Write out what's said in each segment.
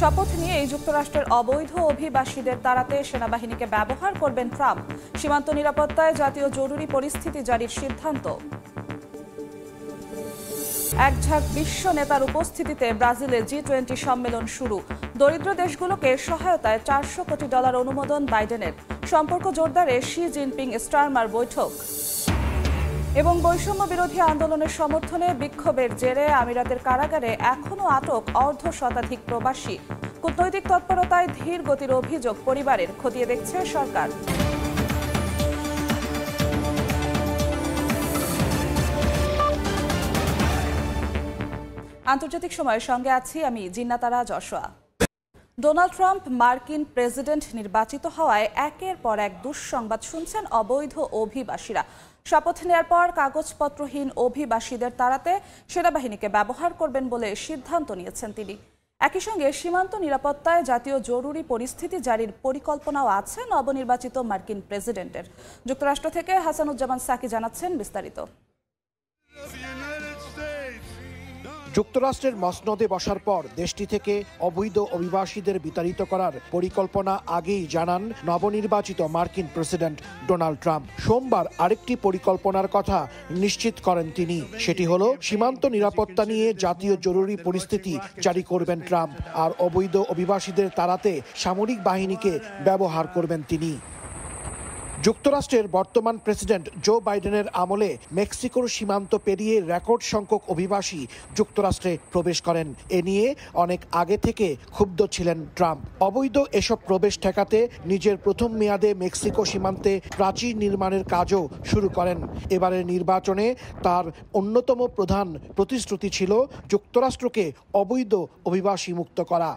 শপথ নিয়ে যুক্তরাষ্ট্রের অবৈধ অভিবাসীদের তাড়াতে সেনাবাহিনীকে ব্যবহার করবেন ট্রাম্প। সীমান্ত নিরাপত্তায় জাতীয় জরুরি পরিস্থিতি জারির সিদ্ধান্ত। একঝাঁক বিশ্ব নেতার উপস্থিতিতে ব্রাজিলে জি-20 সম্মেলন শুরু। দরিদ্র দেশগুলোকে সহায়তায় $400 কোটি অনুমোদন বাইডেনের। সম্পর্ক জোরদারে শি জিনপিং স্টারমার বৈঠক। এবং বৈষম্য বিরোধী আন্দোলনের সমর্থনে বিক্ষোভের জেরে আমিরাতের কারাগারে এখনও আটক অর্ধশতাধিক প্রবাসী। কূটনৈতিক তৎপরতায় ধীর গতির অভিযোগ পরিবারের, খতিয়ে দেখছে সরকার। আন্তর্জাতিক সময়ের সঙ্গে আছি আমি জিন্নাতারা যশোয়া। ডোনাল্ড ট্রাম্প মার্কিন প্রেসিডেন্ট নির্বাচিত হওয়ায় একের পর এক দুঃসংবাদ শুনছেন অবৈধ অভিবাসীরা। শপথ নেয়ার পর কাগজপত্রহীন অভিবাসীদের তাড়াতে সেনাবাহিনীকে ব্যবহার করবেন বলে সিদ্ধান্ত নিয়েছেন তিনি। একই সঙ্গে সীমান্ত নিরাপত্তায় জাতীয় জরুরি পরিস্থিতি জারির পরিকল্পনাও আছে নবনির্বাচিত মার্কিন প্রেসিডেন্টের। যুক্তরাষ্ট্র থেকে হাসানুজ্জামান সাকি জানাচ্ছেন বিস্তারিত। যুক্তরাষ্ট্রের মসনদে বসার পর দেশটি থেকে অবৈধ অভিবাসীদের বিতাড়িত করার পরিকল্পনা আগেই জানান নবনির্বাচিত মার্কিন প্রেসিডেন্ট ডোনাল্ড ট্রাম্প। সোমবার আরেকটি পরিকল্পনার কথা নিশ্চিত করেন তিনি। সেটি হলো সীমান্ত নিরাপত্তা নিয়ে জাতীয় জরুরি পরিস্থিতি জারি করবেন ট্রাম্প, আর অবৈধ অভিবাসীদের তাড়াতে সামরিক বাহিনীকে ব্যবহার করবেন তিনি। যুক্তরাষ্ট্রের বর্তমান প্রেসিডেন্ট জো বাইডেনের আমলে মেক্সিকোর সীমান্ত পেরিয়ে রেকর্ড সংখ্যক অভিবাসী যুক্তরাষ্ট্রে প্রবেশ করেন। এ নিয়ে অনেক আগে থেকে ক্ষুব্ধ ছিলেন ট্রাম্প। অবৈধ এসব প্রবেশ ঠেকাতে নিজের প্রথম মেয়াদে মেক্সিকো সীমান্তে প্রাচীর নির্মাণের কাজও শুরু করেন। এবারের নির্বাচনে তার অন্যতম প্রধান প্রতিশ্রুতি ছিল যুক্তরাষ্ট্রকে অবৈধ অভিবাসী মুক্ত করা।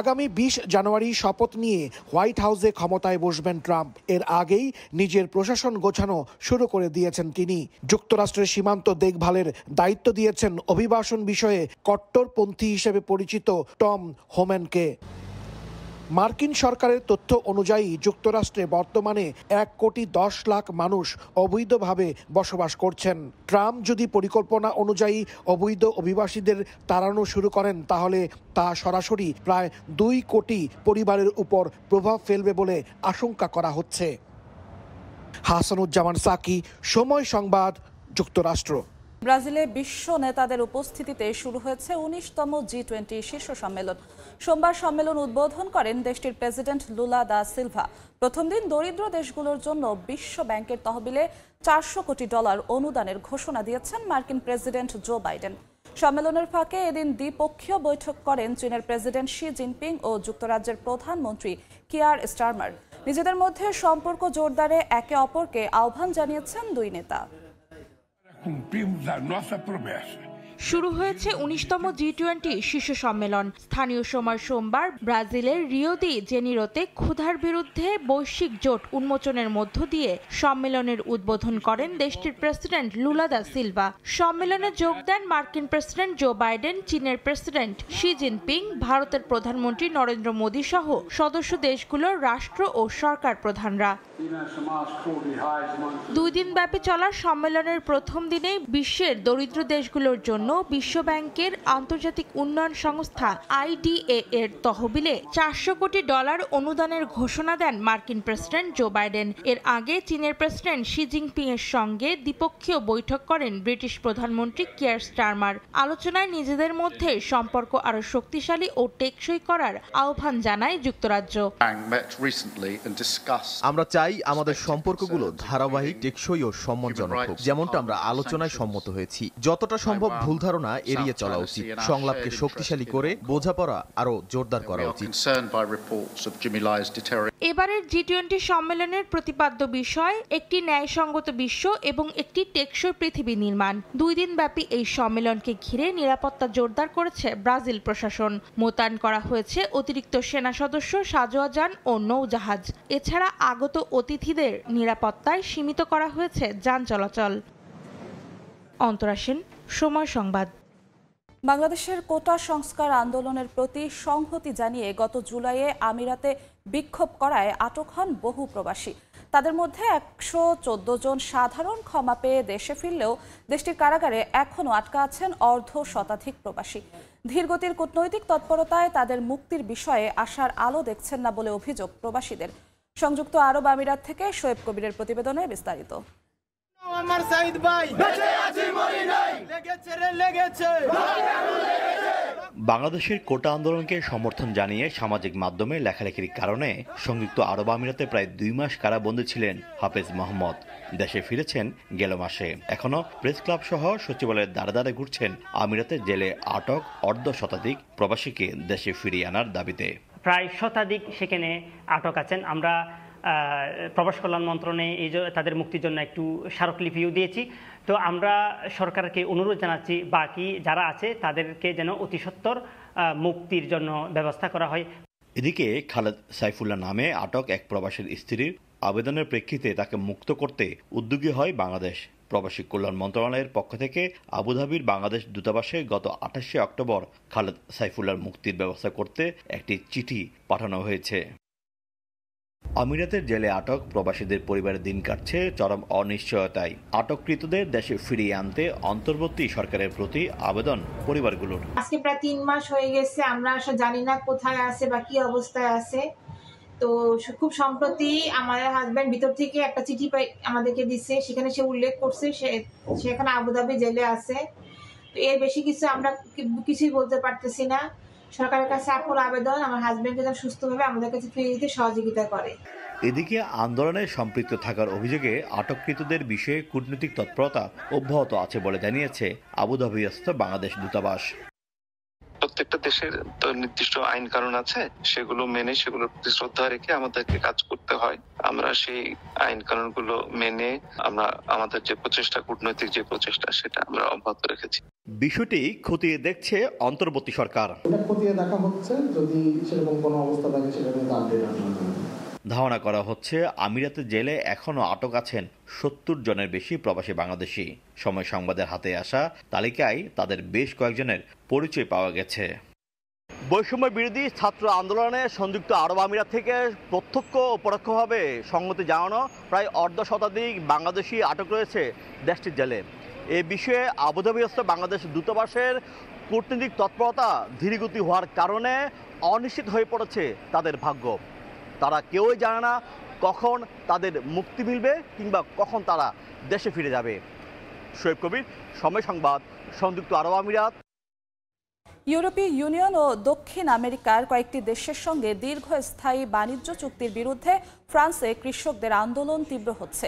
আগামী 20 জানুয়ারি শপথ নিয়ে হোয়াইট হাউসে ক্ষমতায় বসবেন ট্রাম্প। এর আগেই নিজের প্রশাসন গোছানো শুরু করে দিয়েছেন তিনি। যুক্তরাষ্ট্রের সীমান্ত দেখভালের দায়িত্ব দিয়েছেন অভিবাসন বিষয়ে কট্টরপন্থী হিসেবে পরিচিত টম হোম্যানকে। মার্কিন সরকারের তথ্য অনুযায়ী যুক্তরাষ্ট্রে বর্তমানে 1,10,00,000 মানুষ অবৈধভাবে বসবাস করছেন। ট্রাম্প যদি পরিকল্পনা অনুযায়ী অবৈধ অভিবাসীদের তাড়ানো শুরু করেন তাহলে তা সরাসরি প্রায় 2 কোটি পরিবারের উপর প্রভাব ফেলবে বলে আশঙ্কা করা হচ্ছে। হাসানুজ্জামান সাকি, সময় সংবাদ, যুক্তরাষ্ট্র। ব্রাজিলে বিশ্ব নেতাদের উপস্থিতিতে শুরু হয়েছে 19তম জি-20 শীর্ষ সম্মেলন। সোমবার সম্মেলন উদ্বোধন করেন দেশটির প্রেসিডেন্ট লুলা দা সিলভা। প্রথম দিন দরিদ্র দেশগুলোর জন্য বিশ্ব ব্যাংকের তহবিলে $400 কোটি অনুদানের ঘোষণা দিয়েছেন মার্কিন প্রেসিডেন্ট জো বাইডেন। সম্মেলনের ফাঁকে এদিন দ্বিপক্ষীয় বৈঠক করেন চীনের প্রেসিডেন্ট শি জিনপিং ও যুক্তরাজ্যের প্রধানমন্ত্রী কিয়ার স্টারমার। নিজেদের মধ্যে সম্পর্ক জোরদারে একে অপরকে আহ্বান জানিয়েছেন দুই নেতা। শুরু হয়েছে 19তম জি-20 শীর্ষ সম্মেলন। স্থানীয় সময় সোমবার ব্রাজিলের রিও দি জেনিরোতে ক্ষুধার বিরুদ্ধে বৈশ্বিক জোট উন্মোচনের মধ্য দিয়ে সম্মেলনের উদ্বোধন করেন দেশটির প্রেসিডেন্ট লুলা দা সিলভা। সম্মেলনে যোগ দেন মার্কিন প্রেসিডেন্ট জো বাইডেন, চীনের প্রেসিডেন্ট শি জিনপিং, ভারতের প্রধানমন্ত্রী নরেন্দ্র মোদী সহ সদস্য দেশগুলোর রাষ্ট্র ও সরকার প্রধানরা। 2 দিনব্যাপী চলা সম্মেলনের প্রথম দিনেই বিশ্বের দরিদ্র দেশগুলোর জন্য বিশ্ব ব্যাংকের আন্তর্জাতিক উন্নয়ন সংস্থা IDA এর তহবিলে $400 কোটি অনুদানের ঘোষণা দেন মার্কিন প্রেসিডেন্ট জো বাইডেন। এর আগে চীনের প্রেসিডেন্ট শি জিনপিং এর সঙ্গে দ্বিপক্ষীয় বৈঠক করেন ব্রিটিশ প্রধানমন্ত্রী কিয়ার স্টারমার। আলোচনায় নিজেদের মধ্যে সম্পর্ক আরো শক্তিশালী ও টেকসই করার আহ্বান জানায় যুক্তরাজ্য। আমরা চাই আমাদের সম্পর্কগুলো ধারাবাহিক, টেকসই ও সম্মানজনক হোক, যেমনটা আমরা আলোচনায় সম্মত হয়েছি। যতটা সম্ভব ভুল ধারণা এড়িয়ে চলা উচিত, সংলাপকে শক্তিশালী করে বোঝাপড়া আরো জোরদার করা উচিত। এবারের জি-20 সম্মেলনের প্রতিপাদ্য বিষয় একটি ন্যায়সঙ্গত বিশ্ব এবং একটি টেকসই পৃথিবী নির্মাণ। 2 দিন ব্যাপী এই সম্মেলনকে ঘিরে নিরাপত্তা জোরদার করেছে ব্রাজিল প্রশাসন। মোতায়েন করা হয়েছে অতিরিক্ত সেনা সদস্য, সাঁজোয়া যান ও নৌজাহাজ। এছাড়া আগত অতিথিদের নিরাপত্তায় সীমিত করা হয়েছে যান চলাচল। অন্তরা সেন, সময় সংবাদ। বাংলাদেশের কোটা সংস্কার আন্দোলনের প্রতি সংহতি জানিয়ে গত জুলাইয়ে আমিরাতে বিক্ষোভ করায় আটক হন বহু প্রবাসী। তাদের মধ্যে 114 জন সাধারণ ক্ষমা পেয়ে দেশে ফিরলেও দেশটির কারাগারে এখনও আটকা আছেন অর্ধশতাধিক প্রবাসী। ধীরগতির কূটনৈতিক তৎপরতায় তাদের মুক্তির বিষয়ে আশার আলো দেখছেন না বলে অভিযোগ প্রবাসীদের। সংযুক্ত আরব আমিরাত থেকে শোয়েব কবিরের প্রতিবেদনে বিস্তারিত। আমার সাইদ ভাই বেঁচে আছি মরি নাই, লেগেছে রে লেগেছে। বাংলাদেশের কোটা আন্দোলনকে সমর্থন জানিয়ে সামাজিক মাধ্যমে লেখালেখির কারণে সংযুক্ত আরব আমিরাতে প্রায় 2 মাস কারাবন্দী ছিলেন হাফেজ মোহাম্মদ। দেশে ফিরেছেন গেল মাসে। এখনো প্রেস ক্লাব সহ সচিবালয়ের দ্বারে দ্বারে ঘুরছেন আমিরাতের জেলে আটক অর্ধ শতাধিক প্রবাসীকে দেশে ফিরিয়ে আনার দাবিতে। প্রায় শতাধিক সেখানে আটক আছেন। আমরা প্রবাস কল্যাণ মন্ত্রণালয়ে তাদের মুক্তির জন্য একটু স্মারকলিপিও দিয়েছি। তো আমরা সরকারকে অনুরোধ জানাচ্ছি বাকি যারা আছে তাদেরকে যেন অতি সত্বর মুক্তির জন্য ব্যবস্থা করা হয়। এদিকে খালেদ সাইফুল্লাহ নামে আটক এক প্রবাসীর স্ত্রীর আবেদনের প্রেক্ষিতে তাকে মুক্ত করতে উদ্যোগী হয় বাংলাদেশ। প্রবাসী কল্যাণ মন্ত্রণালয়ের পক্ষ থেকে আবুধাবির বাংলাদেশ দূতাবাসে গত 28শে অক্টোবর খালেদ সাইফুল্লাহর মুক্তির ব্যবস্থা করতে একটি চিঠি পাঠানো হয়েছে। আমিরাতের জেলে আটক প্রবাসীদের পরিবারের দিন কাটছে চরম অনিশ্চয়তায়। আটককৃতদের দেশে ফিরিয়ে আনতে অন্তর্বর্তী সরকারের প্রতি আবেদন পরিবারগুলোর। আজকে প্রায় 3 মাস হয়ে গেছে, আমরা আসলে জানি না কোথায় আছে বা কি অবস্থায় আছে। তো খুব সম্প্রতি আমার হাজবেন্ড ভিতর থেকে একটা চিঠি আমাদেরকে দিচ্ছে, সেখানে সে উল্লেখ করছে সেখানে আবুধাবি জেলে আছে। তো এর বেশি কিছু আমরা কিছুই বলতে পারতেছি না। সরকারের কাছে আকুল আবেদন আমার হাজবেন্ডকে যেন সুস্থভাবে আমাদের কাছে ফিরিয়ে দিতে সহযোগিতা করে। এদিকে আন্দোলনে সম্পৃক্ত থাকার অভিযোগে আটককৃতদের বিষয়ে কূটনৈতিক তৎপরতা অব্যাহত আছে বলে জানিয়েছে আবুধাবিস্থ বাংলাদেশ দূতাবাস। প্রত্যেকটা দেশের তো নির্দিষ্ট আইন কানুন আছে, সেগুলো মেনে সেগুলোর প্রতি শ্রদ্ধা রেখে আমাদেরকে কাজ করতে হয়। আমরা সেই আইন কানুনগুলো মেনে আমরা আমাদের যে প্রচেষ্টা, কূটনৈতিক যে প্রচেষ্টা, সেটা আমরা অব্যাহত রেখেছি। বিষয়টি খতিয়ে দেখছে অন্তর্বর্তী সরকার। খতিয়ে দেখা হচ্ছে, যদি সেরকম কোনো অবস্থা থাকে সেটা নিয়ে আপডেট আসবে। ধারণা করা হচ্ছে আমিরাতের জেলে এখনো আটক আছেন 70 জনের বেশি প্রবাসী বাংলাদেশি। সময় সংবাদের হাতে আসা তালিকায় তাদের বেশ কয়েকজনের পরিচয় পাওয়া গেছে। বৈষম্য বিরোধী ছাত্র আন্দোলনে সংযুক্ত আরব আমিরাত থেকে প্রত্যক্ষ ও পরোক্ষভাবে সংহতি জানানো প্রায় অর্ধ শতাধিক বাংলাদেশি আটক রয়েছে দেশটির জেলে। এ বিষয়ে আবুধাবিস্থ বাংলাদেশ দূতাবাসের কূটনৈতিক তৎপরতা ধীরগতি হওয়ার কারণে অনিশ্চিত হয়ে পড়েছে তাদের ভাগ্য। তারা কেউই জানে না কখন তাদের মুক্তি মিলবে কিংবা কখন তারা দেশে ফিরে যাবে। শোয়েব কবির, সময় সংবাদ, সংযুক্ত আরব আমিরাত। ইউরোপীয় ইউনিয়ন ও দক্ষিণ আমেরিকার কয়েকটি দেশের সঙ্গে দীর্ঘস্থায়ী বাণিজ্য চুক্তির বিরুদ্ধে ফ্রান্সে কৃষকদের আন্দোলন তীব্র হচ্ছে।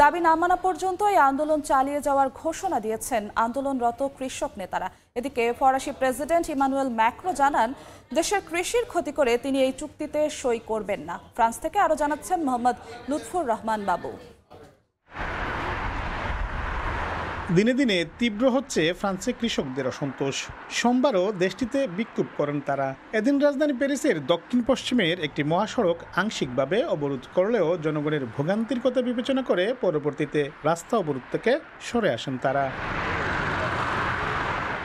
দাবি না মানা পর্যন্ত এই আন্দোলন চালিয়ে যাওয়ার ঘোষণা দিয়েছেন আন্দোলনরত কৃষক নেতারা। এদিকে ফরাসি প্রেসিডেন্ট ইমানুয়েল ম্যাক্রো জানান, দেশের কৃষির ক্ষতি করে তিনি এই চুক্তিতে সই করবেন না। ফ্রান্স থেকে আরও জানাচ্ছেন মোহাম্মদ লুৎফুর রহমান বাবু। দিনে দিনে তীব্র হচ্ছে ফ্রান্সে কৃষকদের অসন্তোষ। সোমবারও দেশটিতে বিক্ষোভ করেন তারা। এদিন রাজধানী প্যারিসের দক্ষিণ পশ্চিমের একটি মহাসড়ক আংশিকভাবে অবরোধ করলেও জনগণের ভোগান্তির কথা বিবেচনা করে পরবর্তীতে রাস্তা অবরোধ থেকে সরে আসেন তারা।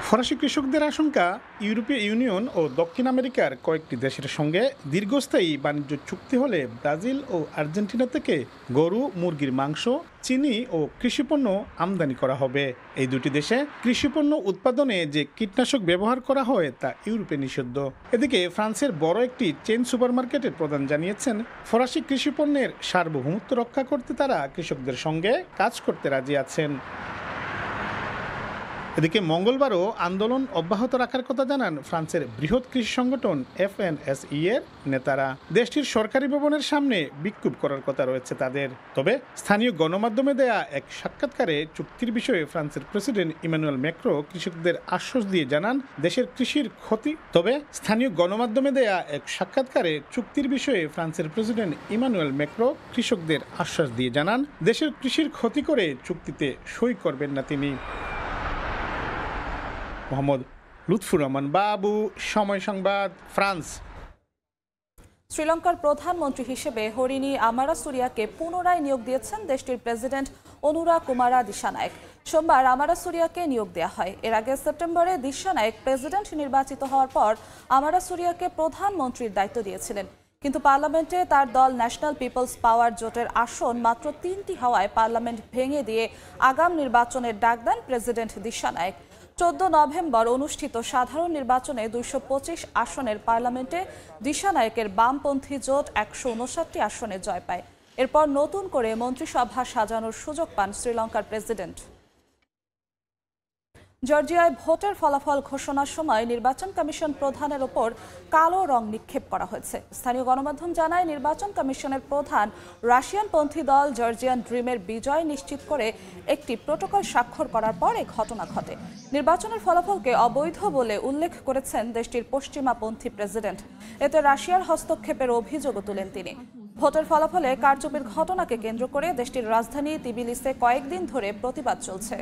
ফরাসি কৃষকদের আশঙ্কা, ইউরোপীয় ইউনিয়ন ও দক্ষিণ আমেরিকার কয়েকটি দেশের সঙ্গে দীর্ঘস্থায়ী বাণিজ্য চুক্তি হলে ব্রাজিল ও আর্জেন্টিনা থেকে গরু, মুরগির মাংস, চিনি ও কৃষিপণ্য আমদানি করা হবে। এই দুটি দেশে কৃষিপণ্য উৎপাদনে যে কীটনাশক ব্যবহার করা হয় তা ইউরোপে নিষিদ্ধ। এদিকে ফ্রান্সের বড় একটি চেইন সুপারমার্কেটের প্রধান জানিয়েছেন, ফরাসি কৃষিপণ্যের সার্বভৌমত্ব রক্ষা করতে তারা কৃষকদের সঙ্গে কাজ করতে রাজি আছেন। এদিকে মঙ্গলবারও আন্দোলন অব্যাহত রাখার কথা জানান ফ্রান্সের বৃহৎ কৃষি সংগঠন FNSE এর নেতারা। দেশটির সরকারি ভবনের সামনে বিক্ষোভ করার কথা রয়েছে তাদের। তবে স্থানীয় গণমাধ্যমে দেয়া এক সাক্ষাৎকারে চুক্তির বিষয়ে ফ্রান্সের প্রেসিডেন্ট ইমানুয়েল ম্যাক্রো কৃষকদের আশ্বাস দিয়ে জানান, দেশের কৃষির ক্ষতি। তবে স্থানীয় গণমাধ্যমে দেয়া এক সাক্ষাৎকারে চুক্তির বিষয়ে ফ্রান্সের প্রেসিডেন্ট ইমানুয়েল ম্যাক্রো কৃষকদের আশ্বাস দিয়ে জানান, দেশের কৃষির ক্ষতি করে চুক্তিতে সই করবেন না তিনি। মোহাম্মদ লুৎফুর রহমান বাবু, সময় সংবাদ, ফ্রান্স। শ্রীলঙ্কার প্রধানমন্ত্রী হিসেবে হরিণী আমারাসুরিয়াকে পুনরায় নিয়োগ দিয়েছেন দেশটির প্রেসিডেন্ট অনুরা কুমারা দিশানায়েক। সোমবার আমারাসুরিয়াকে নিয়োগ দেওয়া হয়। এর আগে সেপ্টেম্বরে দিশানায়েক প্রেসিডেন্ট নির্বাচিত হওয়ার পর আমারাসুরিয়াকে প্রধানমন্ত্রীর দায়িত্ব দিয়েছিলেন। কিন্তু পার্লামেন্টে তার দল ন্যাশনাল পিপলস পাওয়ার জোটের আসন মাত্র 3টি হওয়ায় পার্লামেন্ট ভেঙে দিয়ে আগাম নির্বাচনের ডাক দেন প্রেসিডেন্ট দিশানায়েক। 14 নভেম্বর অনুষ্ঠিত সাধারণ নির্বাচনে 225 আসনের পার্লামেন্টে দিশানায়কের বামপন্থী জোট 159টি আসনে জয় পায়। এরপর নতুন করে মন্ত্রিসভা সাজানোর সুযোগ পান শ্রীলঙ্কার প্রেসিডেন্ট। জর্জিয়ায় ভোটের ফলাফল ঘোষণার সময় নির্বাচন কমিশন প্রধানের ওপর কালো রং নিক্ষেপ করা হয়েছে। স্থানীয় গণমাধ্যম জানায়, নির্বাচন কমিশনের প্রধান রাশিয়ানপন্থী দল জর্জিয়ান ড্রিমের বিজয় নিশ্চিত করে একটি প্রটোকল স্বাক্ষর করার পর এই ঘটনা ঘটে। নির্বাচনের ফলাফলকে অবৈধ বলে উল্লেখ করেছেন দেশটির পশ্চিমাপন্থী প্রেসিডেন্ট। এতে রাশিয়ার হস্তক্ষেপের অভিযোগও তুলেন তিনি। ভোটের ফলাফলে কারচুপির ঘটনাকে কেন্দ্র করে দেশটির রাজধানী তিবিলিসে কয়েকদিন ধরে প্রতিবাদ চলছে।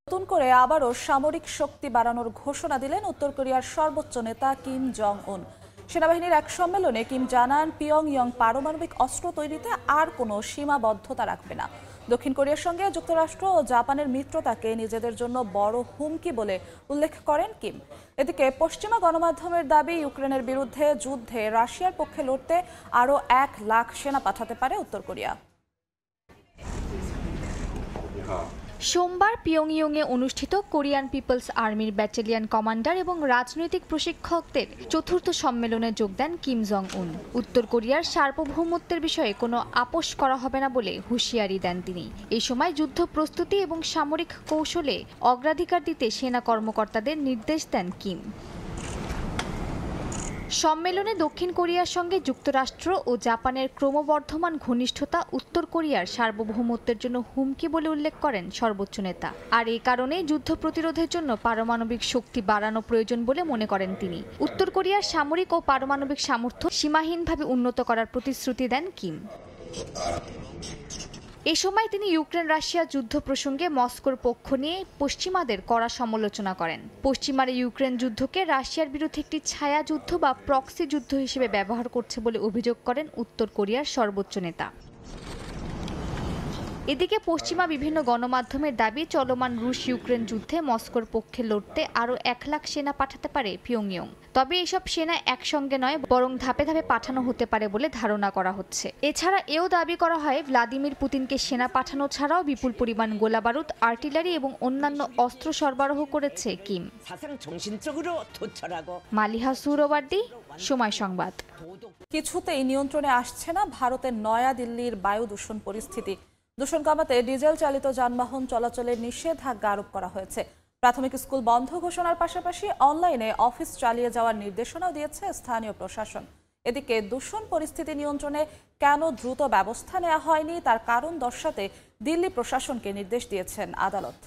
নতুন করে আবারও সামরিক শক্তি বাড়ানোর ঘোষণা দিলেন উত্তর কোরিয়ার সর্বোচ্চ নেতা কিম জং উন। সেনাবাহিনীর এক সম্মেলনে কিম জানান, পিয়ংইয়ং পারমাণবিক অস্ত্র তৈরিতে আর কোনো সীমাবদ্ধতা রাখবে না। দক্ষিণ কোরিয়ার সঙ্গে যুক্তরাষ্ট্র ও জাপানের মিত্রতাকে নিজেদের জন্য বড় হুমকি বলে উল্লেখ করেন কিম। এদিকে পশ্চিমা গণমাধ্যমের দাবি, ইউক্রেনের বিরুদ্ধে যুদ্ধে রাশিয়ার পক্ষে লড়তে আরও 1 লাখ সেনা পাঠাতে পারে উত্তর কোরিয়া। সোমবার পিয়ংইয়ংয়ে অনুষ্ঠিত কোরিয়ান পিপলস আর্মির ব্যাটালিয়ন কমান্ডার এবং রাজনৈতিক প্রশিক্ষকদের চতুর্থ সম্মেলনে যোগ দেন কিম জং উন। উত্তর কোরিয়ার সার্বভৌমত্বের বিষয়ে কোনো আপোষ করা হবে না বলে হুঁশিয়ারি দেন তিনি। এই সময় যুদ্ধ প্রস্তুতি এবং সামরিক কৌশলে অগ্রাধিকার দিতে সেনা কর্মকর্তাদের নির্দেশ দেন কিম। সম্মেলনে দক্ষিণ কোরিয়ার সঙ্গে যুক্তরাষ্ট্র ও জাপানের ক্রমবর্ধমান ঘনিষ্ঠতা উত্তর কোরিয়ার সার্বভৌমত্বের জন্য হুমকি বলে উল্লেখ করেন সর্বোচ্চ নেতা। আর এই কারণে যুদ্ধ প্রতিরোধের জন্য পারমাণবিক শক্তি বাড়ানো প্রয়োজন বলে মনে করেন তিনি। উত্তর কোরিয়ার সামরিক ও পারমাণবিক সামর্থ্য সীমাহীনভাবে উন্নত করার প্রতিশ্রুতি দেন কিম। এ সময় তিনি ইউক্রেন রাশিয়া যুদ্ধ প্রসঙ্গে মস্কোর পক্ষ নিয়ে পশ্চিমাদের কড়া সমালোচনা করেন। পশ্চিমারা ইউক্রেন যুদ্ধকে রাশিয়ার বিরুদ্ধে একটি ছায়া যুদ্ধ বা প্রক্সি যুদ্ধ হিসেবে ব্যবহার করছে বলে অভিযোগ করেন উত্তর কোরিয়ার সর্বোচ্চ নেতা। এদিকে পশ্চিমা বিভিন্ন গণমাধ্যমের দাবি, চলমান রুশ ইউক্রেন যুদ্ধে মস্কোর পক্ষে লড়তে আরও 1 লাখ সেনা পাঠাতে পারে পিয়ংইয়ং। তবে এসব সেনা একসঙ্গে নয়, বরং ধাপে ধাপে পাঠানো হতে পারে বলে ধারণা করা হচ্ছে। এছাড়া এও দাবি করা হয়, ভ্লাদিমির পুতিনকে সেনা পাঠানো ছাড়াও বিপুল পরিমাণ গোলাবারুদ, আর্টিলারি এবং অন্যান্য অস্ত্র সরবরাহ করেছে কিম। মালিহা সুহরাওয়ার্দী, সময় সংবাদ। কিছুতেই নিয়ন্ত্রণে আসছে না ভারতের নয়াদিল্লির বায়ু দূষণ পরিস্থিতি। দূষণ কমাতে ডিজেল চালিত যানবাহন চলাচলের নিষেধাজ্ঞা আরোপ করা হয়েছে। প্রাথমিক স্কুল বন্ধ ঘোষণার পাশাপাশি অনলাইনে অফিস চালিয়ে যাওয়ার নির্দেশনাও দিয়েছে স্থানীয় প্রশাসন। এদিকে দূষণ পরিস্থিতি নিয়ন্ত্রণে কেন দ্রুত ব্যবস্থা নেওয়া হয়নি তার কারণ দর্শাতে দিল্লি প্রশাসনকে নির্দেশ দিয়েছেন আদালত।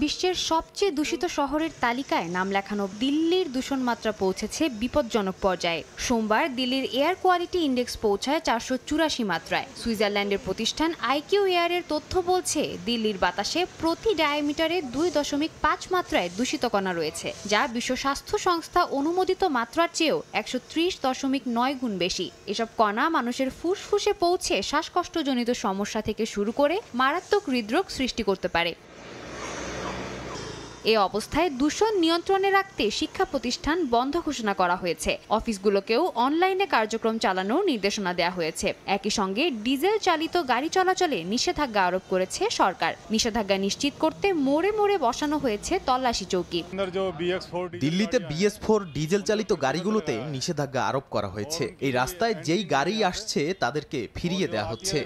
বিশ্বের সবচেয়ে দূষিত শহরের তালিকায় নাম লেখানো দিল্লির দূষণ মাত্রা পৌঁছেছে বিপজ্জনক পর্যায়ে। সোমবার দিল্লির এয়ার কোয়ালিটি ইন্ডেক্স পৌঁছায় 484 মাত্রায়। সুইজারল্যান্ডের প্রতিষ্ঠান আইকিউ এয়ারের তথ্য বলছে, দিল্লির বাতাসে প্রতি ডায়ামিটারে 2.5 মাত্রায় দূষিত কণা রয়েছে, যা বিশ্ব স্বাস্থ্য সংস্থা অনুমোদিত মাত্রার চেয়েও 130.9 গুণ বেশি। এসব কণা মানুষের ফুসফুসে পৌঁছে শ্বাসকষ্টজনিত সমস্যা থেকে শুরু করে মারাত্মক হৃদরোগ সৃষ্টি করতে পারে। এ অবস্থায় দূষণ নিয়ন্ত্রণে রাখতে শিক্ষা প্রতিষ্ঠান বন্ধ ঘোষণা করা হয়েছে। অফিসগুলোকেও অনলাইনে কার্যক্রম চালানোর নির্দেশনা দেওয়া হয়েছে। একই সঙ্গে ডিজেল চালিত গাড়ি চলাচলে নিষেধাজ্ঞা আরোপ করেছে সরকার। নিষেধাজ্ঞা নিশ্চিত করতে মোড়ে মোড়ে বসানো হয়েছে তল্লাশি চৌকি। দিল্লিতে BS4 ডিজেল চালিত গাড়িগুলোতে নিষেধাজ্ঞা আরোপ করা হয়েছে। এই রাস্তায় যেই গাড়ি আসছে তাদেরকে ফিরিয়ে দেওয়া হচ্ছে।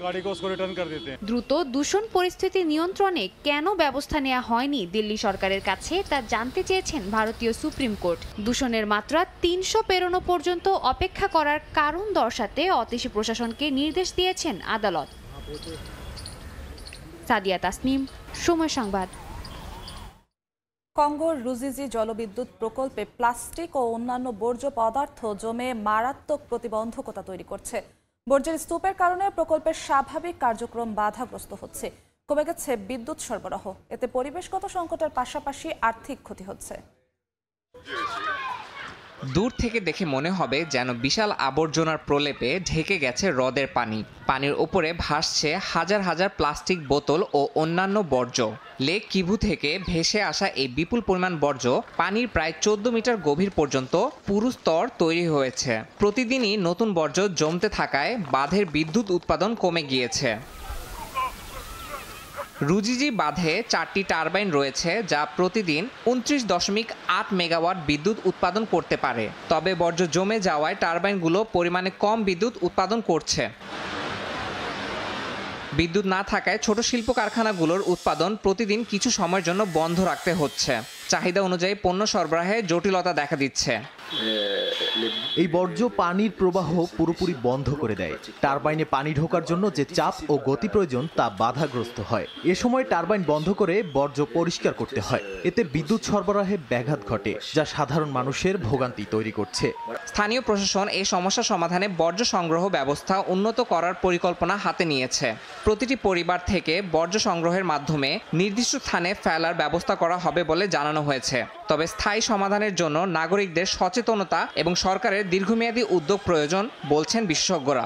দ্রুত দূষণ পরিস্থিতি নিয়ন্ত্রণে কেন ব্যবস্থা নেওয়া হয়নি দিল্লি সরকারের কাছে তা জানতে চেয়েছেন ভারতীয় সুপ্রিম কোর্ট। দূষণের মাত্রা 300 পেরোনো পর্যন্ত অপেক্ষা করার কারণ দর্শাতে অতিশী প্রশাসনকে নির্দেশ দিয়েছেন আদালত। সাদিয়া তাসনিম, সময় সংবাদ। কঙ্গোর রুজিজি জলবিদ্যুৎ প্রকল্পে প্লাস্টিক ও অন্যান্য বর্জ্য পদার্থ জমে মারাত্মক প্রতিবন্ধকতা তৈরি করছে। বর্জ্যের স্তূপের কারণে প্রকল্পের স্বাভাবিক কার্যক্রম বাধাগ্রস্ত হচ্ছে। কমে গেছে বিদ্যুৎ সরবরাহ। এতে পরিবেশগত সংকটের পাশাপাশি আর্থিক ক্ষতি হচ্ছে। দূর থেকে দেখে মনে হবে যেন বিশাল আবর্জনার প্রলেপে ঢেকে গেছে হ্রদের পানি। পানির ওপরে ভাসছে হাজার হাজার প্লাস্টিক বোতল ও অন্যান্য বর্জ্য। লেক কিভু থেকে ভেসে আসা এই বিপুল পরিমাণ বর্জ্য পানির প্রায় 14 মিটার গভীর পর্যন্ত পুরু স্তর তৈরি হয়েছে। প্রতিদিনই নতুন বর্জ্য জমতে থাকায় বাঁধের বিদ্যুৎ উৎপাদন কমে গিয়েছে। রুজিজি বাঁধে 4টি টারবাইন রয়েছে যা প্রতিদিন 29.8 মেগাওয়াট বিদ্যুৎ উৎপাদন করতে পারে। তবে বর্জ্য জমে যাওয়ায় টারবাইনগুলো পরিমাণে কম বিদ্যুৎ উৎপাদন করছে। বিদ্যুৎ না থাকায় ছোট শিল্প কারখানাগুলোর উৎপাদন প্রতিদিন কিছু সময়ের জন্য বন্ধ রাখতে হচ্ছে। চাহিদা অনুযায়ী পণ্য সরবরাহে জটিলতা দেখা দিচ্ছে। এই বর্জ্য পানির প্রবাহ পুরোপুরি বন্ধ করে দেয়। টারবাইনে পানি ঢোকার জন্য যে চাপ ও গতি প্রয়োজন তা বাধাগ্রস্ত হয়। এ সময় টারবাইন বন্ধ করে বর্জ্য পরিষ্কার করতে হয়। এতে বিদ্যুৎ সরবরাহে ব্যাঘাত ঘটে, যা সাধারণ মানুষের ভোগান্তি তৈরি করছে। স্থানীয় প্রশাসন এই সমস্যা সমাধানে বর্জ্য সংগ্রহ ব্যবস্থা উন্নত করার পরিকল্পনা হাতে নিয়েছে। প্রতিটি পরিবার থেকে বর্জ্য সংগ্রহের মাধ্যমে নির্দিষ্ট স্থানে ফেলার ব্যবস্থা করা হবে বলে জানানো হয়েছে। তবে স্থায়ী সমাধানের জন্য নাগরিকদের সচেতনতা এবং সরকারের দীর্ঘমেয়াদী উদ্যোগ প্রয়োজন বলছেন বিশেষজ্ঞরা।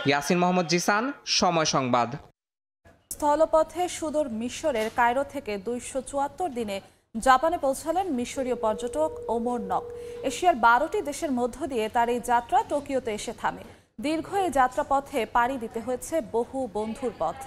ইয়াসিন মোহাম্মদ জিসান, সময় সংবাদ। স্থলপথে সুদূর মিশরের কায়রো থেকে 274 দিনে জাপানে পৌঁছালেন মিশরীয় পর্যটক ওমর নক। এশিয়ার 12টি দেশের মধ্য দিয়ে তার এই যাত্রা টোকিওতে এসে থামে। দীর্ঘ এই যাত্রাপথে পাড়ি দিতে হয়েছে বহু বন্ধুর পথ।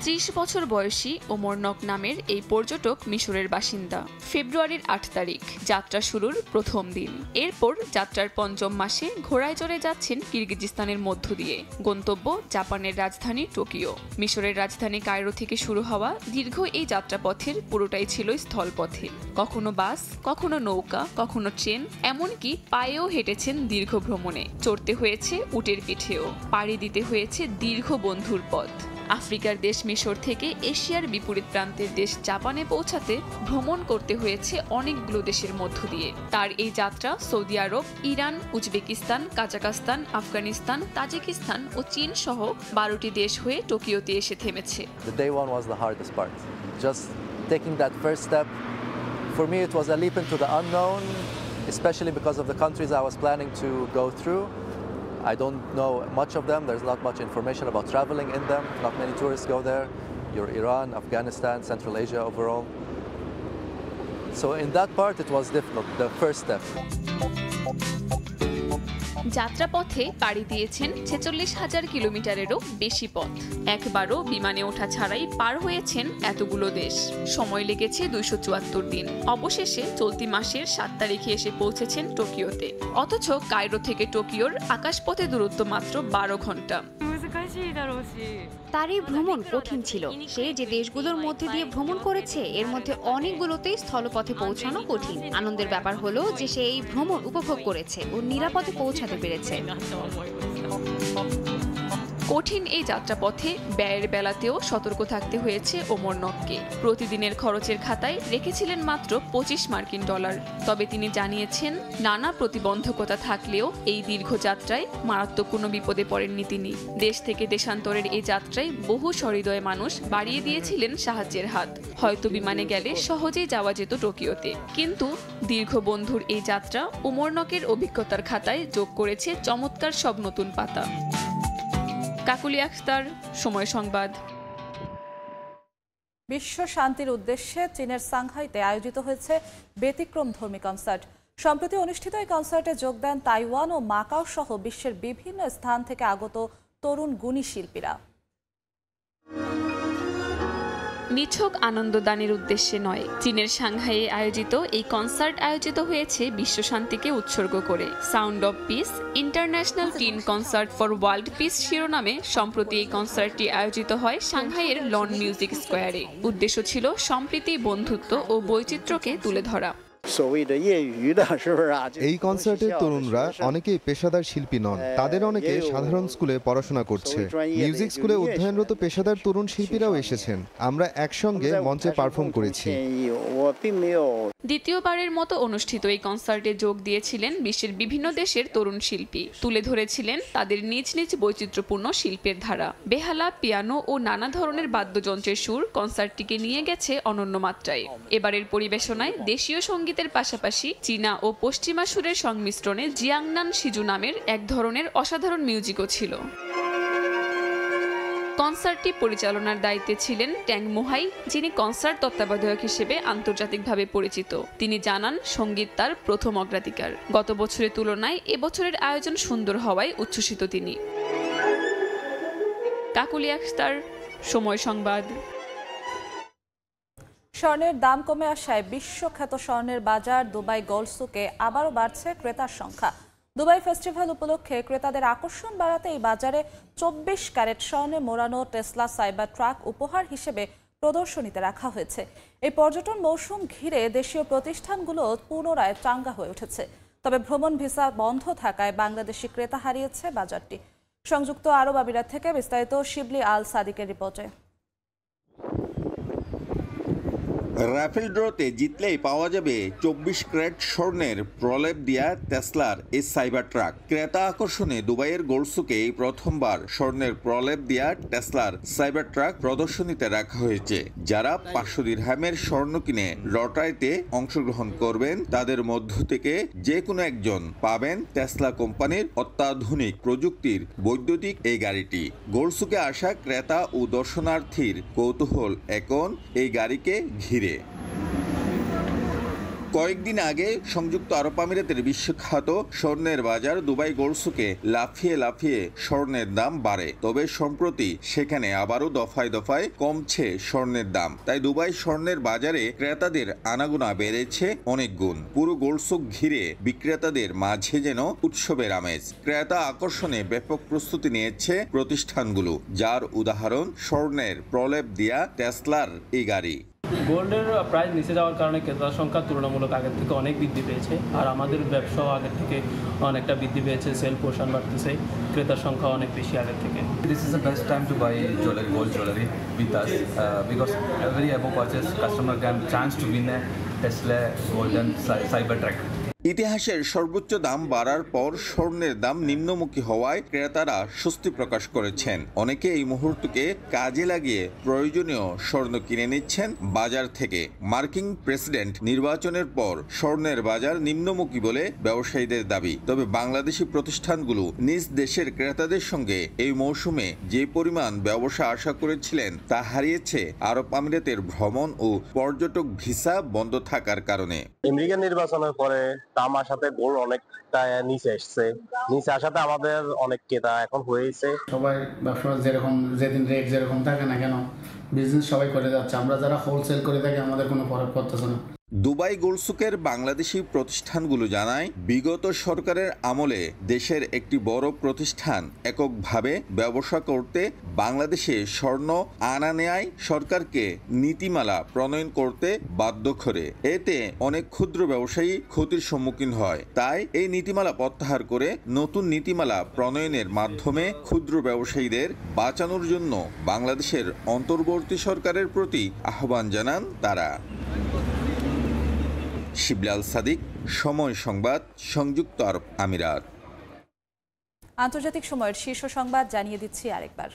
30 বছর বয়সী ওমর নক নামের এই পর্যটক মিশরের বাসিন্দা। ফেব্রুয়ারির 8 তারিখ যাত্রা শুরুর প্রথম দিন। এরপর যাত্রার 5ম মাসে ঘোড়ায় চড়ে যাচ্ছেন কিরগিজস্তানের মধ্য দিয়ে। গন্তব্য জাপানের রাজধানী টোকিও। মিশরের রাজধানী কায়রো থেকে শুরু হওয়া দীর্ঘ এই যাত্রাপথের পুরোটাই ছিল স্থলপথে। কখনো বাস, কখনো নৌকা, কখনো ট্রেন, এমনকি পায়েও হেঁটেছেন দীর্ঘ ভ্রমণে। চড়তে হয়েছে উটের পিঠেও। পাড়ি দিতে হয়েছে দীর্ঘ বন্ধুর পথ। আফ্রিকার দেশ মিশর থেকে এশিয়ার বিপরীত প্রান্তের দেশ জাপানে পৌঁছাতে ভ্রমণ করতে হয়েছে অনেকগুলো দেশের মধ্য দিয়ে। তার এই যাত্রা Saudi Arab, Iran, Uzbekistan, Kazakhstan, Afghanistan, Tajikistan ও চীন সহ 12টি দেশ হয়ে টোকিওতে এসে থেমেছে। Day one was the hardest part. Just taking that first step. For me it was a leap into the unknown, especially because of the countries I was planning to go through. I don't know much of them. There's not much information about traveling in them. Not many tourists go there. You're Iran, Afghanistan, Central Asia overall. So in that part it was difficult, the first step. যাত্রাপথে পাড়ি দিয়েছেন 46,000 কিলোমিটারেরও বেশি পথ। একবারও বিমানে ওঠা ছাড়াই পার হয়েছেন এতগুলো দেশ। সময় লেগেছে 274 দিন। অবশেষে চলতি মাসের 7 তারিখে এসে পৌঁছেছেন টোকিওতে। অথচ কায়রো থেকে টোকিওর আকাশপথে দূরত্ব মাত্র 12 ঘন্টা। তার এই ভ্রমণ কঠিন ছিল। সে যে দেশগুলোর মধ্যে দিয়ে ভ্রমণ করেছে এর মধ্যে অনেকগুলোতেই স্থলপথে পৌঁছানো কঠিন। আনন্দের ব্যাপার হলো যে সে এই ভ্রমণ উপভোগ করেছে ও নিরাপদে পৌঁছাতে পেরেছে। কঠিন এই যাত্রাপথে ব্যয়ের বেলাতেও সতর্ক থাকতে হয়েছে ওমর নককে। প্রতিদিনের খরচের খাতায় রেখেছিলেন মাত্র $25 তবে তিনি জানিয়েছেন নানা প্রতিবন্ধকতা থাকলেও এই দীর্ঘ যাত্রায় মারাত্মক কোনো বিপদে পড়েননি তিনি। দেশ থেকে দেশান্তরের এই যাত্রায় বহু সহৃদয় মানুষ বাড়িয়ে দিয়েছিলেন সাহায্যের হাত। হয়তো বিমানে গেলে সহজেই যাওয়া যেত টোকিওতে, কিন্তু দীর্ঘ বন্ধুর এই যাত্রা ওমর নকের অভিজ্ঞতার খাতায় যোগ করেছে চমৎকার সব নতুন পাতা। কাকুলি আখতার, সময় সংবাদ। বিশ্ব শান্তির উদ্দেশ্যে চীনের সাংহাইতে আয়োজিত হয়েছে ব্যতিক্রমধর্মী কনসার্ট। সম্প্রতি অনুষ্ঠিত এই কনসার্টে যোগ দেন তাইওয়ান ও মাকাও সহ বিশ্বের বিভিন্ন স্থান থেকে আগত তরুণ গুণী শিল্পীরা। নিছক আনন্দদানের উদ্দেশ্যে নয়, চীনের সাংহাইয়ে আয়োজিত এই কনসার্ট আয়োজিত হয়েছে বিশ্ব শান্তিকে উৎসর্গ করে। Sound of piece international tin concert for world piece শিরোনামে সম্প্রতি এই কনসার্টটি আয়োজিত হয় সাংহাইয়ের লন মিউজিক স্কোয়ারে। উদ্দেশ্য ছিল সম্প্রীতি, বন্ধুত্ব ও বৈচিত্র্যকে তুলে ধরা। এই কনসার্টের তরুণরা অনেকেই পেশাদার শিল্পী নন, তাদের অনেকে সাধারণ স্কুলে পড়াশোনা করছে। মিউজিক স্কুলে অধ্যয়নরত পেশাদার তরুণ শিল্পীরাও এসেছেন, আমরা একসঙ্গে মঞ্চে পারফর্ম করেছি। দ্বিতীয়বারের মতো অনুষ্ঠিত এই কনসার্টে যোগ দিয়েছিলেন বিশ্বের বিভিন্ন দেশের তরুণ শিল্পী। তুলে ধরেছিলেন তাদের নিজ নিজ বৈচিত্র্যপূর্ণ শিল্পের ধারা। বেহালা, পিয়ানো ও নানা ধরনের বাদ্যযন্ত্রের সুর কনসার্টটিকে নিয়ে গেছে অনন্য মাত্রায়। এবারের পরিবেশনায় দেশীয় সঙ্গীতের পাশাপাশি চীনা ও পশ্চিমা সুরের সংমিশ্রণে জিয়াংনান শিজু নামের এক ধরনের অসাধারণ মিউজিকও ছিল। কনসার্টটি পরিচালনার দায়িত্বে ছিলেন ট্যাং মোহাই, যিনি কনসার্ট তত্ত্বাবধায়ক হিসেবে আন্তর্জাতিকভাবে পরিচিত। তিনি জানান, সঙ্গীত তার প্রথম অগ্রাধিকার। গত বছরের তুলনায় এবছরের আয়োজন সুন্দর হওয়ায় উচ্ছ্বসিত তিনি। কাকুলি আখতার, সময় সংবাদ। স্বর্ণের দাম কমে আসায় বিশ্বখ্যাত স্বর্ণের বাজার দুবাই গোল্ড সুকে আবারও বাড়ছে ক্রেতার সংখ্যা। দুবাই ফেস্টিভ্যাল উপলক্ষে ক্রেতাদের আকর্ষণ বাড়াতে এই বাজারে 24 ক্যারেট স্বর্ণে মোড়ানো টেসলা সাইবার ট্রাক উপহার হিসেবে প্রদর্শনীতে রাখা হয়েছে। এই পর্যটন মৌসুম ঘিরে দেশীয় প্রতিষ্ঠানগুলো পুনরায় চাঙ্গা হয়ে উঠেছে। তবে ভ্রমণ ভিসা বন্ধ থাকায় বাংলাদেশি ক্রেতা হারিয়েছে বাজারটি। সংযুক্ত আরব আমিরাত থেকে বিস্তারিত শিবলি আল সাদিকের রিপোর্টে। রাফেল ড্রতে জিতলেই পাওয়া যাবে 24 ক্যারেট স্বর্ণের প্রলেপ দিয়া টেসলার এই সাইবার ট্রাক। ক্রেতা আকর্ষণে দুবাইয়ের গোল্ড সুকে প্রথমবার স্বর্ণের প্রলেপ দিয়া টেসলার সাইবার ট্রাক প্রদর্শনীতে রাখা হয়েছে। যারা 500 দিরহামের স্বর্ণ কিনে লটারিতে অংশগ্রহণ করবেন, তাদের মধ্য থেকে যে কোনো একজন পাবেন টেসলা কোম্পানির অত্যাধুনিক প্রযুক্তির বৈদ্যুতিক এই গাড়িটি। গোল্ড সুকে আসা ক্রেতা ও দর্শনার্থীর কৌতূহল এখন এই গাড়িকে ঘিরে। কয়েকদিন আগে সংযুক্ত আরব আমিরাতের বিশ্বখ্যাত স্বর্ণের বাজার দুবাই গোল্ড সুকে লাফিয়ে লাফিয়ে স্বর্ণের দাম বাড়ে। তবে সম্প্রতি সেখানে আবারও দফায় দফায় কমছে স্বর্ণের দাম। তাই দুবাই স্বর্ণের বাজারে ক্রেতাদের আনাগোনা বেড়েছে অনেক গুণ। পুরো গোল্ড সুক ঘিরে বিক্রেতাদের মাঝে যেন উৎসবের আমেজ। ক্রেতা আকর্ষণে ব্যাপক প্রস্তুতি নিয়েছে প্রতিষ্ঠানগুলো, যার উদাহরণ স্বর্ণের প্রলেপ দিয়া টেসলার এই গাড়ি। গোল্ডের প্রাইস নিচে যাওয়ার কারণে ক্রেতার সংখ্যা তুলনামূলক আগের থেকে অনেক বৃদ্ধি পেয়েছে, আর আমাদের ব্যবসাও আগের থেকে অনেকটা বৃদ্ধি পেয়েছে। সেল পোর্শন বাড়তেছে, ক্রেতার সংখ্যা অনেক বেশি আগের থেকে। This is the best time to buy jewelry, gold jewelry with us because every above purchase customer can chance to win a Tesla golden Cybertruck. ইতিহাসের সর্বোচ্চ দাম বাড়ার পর স্বর্ণের দাম নিম্নমুখী হওয়ায় ক্রেতারা স্বস্তি প্রকাশ করেছেন। অনেকে এই মুহূর্তকে কাজে লাগিয়ে প্রয়োজনীয় স্বর্ণ কিনে নিচ্ছেন বাজার থেকে। মার্কিন প্রেসিডেন্ট নির্বাচনের পর স্বর্ণের বাজার নিম্নমুখী বলে ব্যবসায়ীদের দাবি। তবে বাংলাদেশি প্রতিষ্ঠানগুলো নিজ দেশের ক্রেতাদের সঙ্গে এই মৌসুমে যে পরিমাণ ব্যবসা আশা করেছিলেন তা হারিয়েছে আরব আমিরাতের ভ্রমণ ও পর্যটক ভিসা বন্ধ থাকার কারণে। আমেরিকান নির্বাচনের পরে দাম আসাতে গোল্ড অনেকটা নিচে এসছে, নিচে আসাতে আমাদের অনেক ক্রেতা এখন হয়েছে। সবাই ব্যবসা যেরকম যেদিন রেট যেরকম থাকে না কেন বিজনেস সবাই করে যাচ্ছে। আমরা যারা হোলসেল করে থাকি আমাদের কোনো ফরক পড়তেছে না। দুবাই গোল্ড সুকের বাংলাদেশি প্রতিষ্ঠানগুলো জানায়, বিগত সরকারের আমলে দেশের একটি বড় প্রতিষ্ঠান এককভাবে ব্যবসা করতে বাংলাদেশে স্বর্ণ আনা নেয় সরকারকে নীতিমালা প্রণয়ন করতে বাধ্য করে। এতে অনেক ক্ষুদ্র ব্যবসায়ী ক্ষতির সম্মুখীন হয়। তাই এই নীতিমালা প্রত্যাহার করে নতুন নীতিমালা প্রণয়নের মাধ্যমে ক্ষুদ্র ব্যবসায়ীদের বাঁচানোর জন্য বাংলাদেশের অন্তর্বর্তী সরকারের প্রতি আহ্বান জানান তারা। শিবলি আল সাদিক, সময় সংবাদ, সংযুক্ত আরব আমিরাত। আন্তর্জাতিক সময়ের শীর্ষ সংবাদ জানিয়ে দিচ্ছি আরেকবার।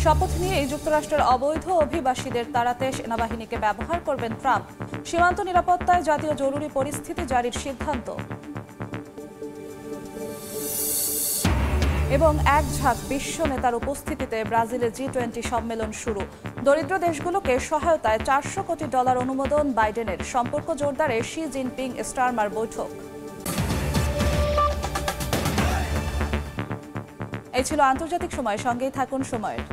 শপথ নিয়ে যুক্তরাষ্ট্রের অবৈধ অভিবাসীদের তাড়াতে সেনাবাহিনীকে ব্যবহার করবেন ট্রাম্প। সীমান্ত নিরাপত্তায় জাতীয় জরুরি পরিস্থিতি জারির সিদ্ধান্ত। এবং এক ঝাঁক বিশ্ব নেতার উপস্থিতিতে ব্রাজিলে G20 সম্মেলন শুরু। দরিদ্র দেশগুলোকে সহায়তায় $400 কোটি অনুমোদন বাইডেনের। সম্পর্ক জোরদারে শি জিনপিং স্টারমার বৈঠক। এই ছিল আন্তর্জাতিক সময়। সঙ্গেই থাকুন সময়ের।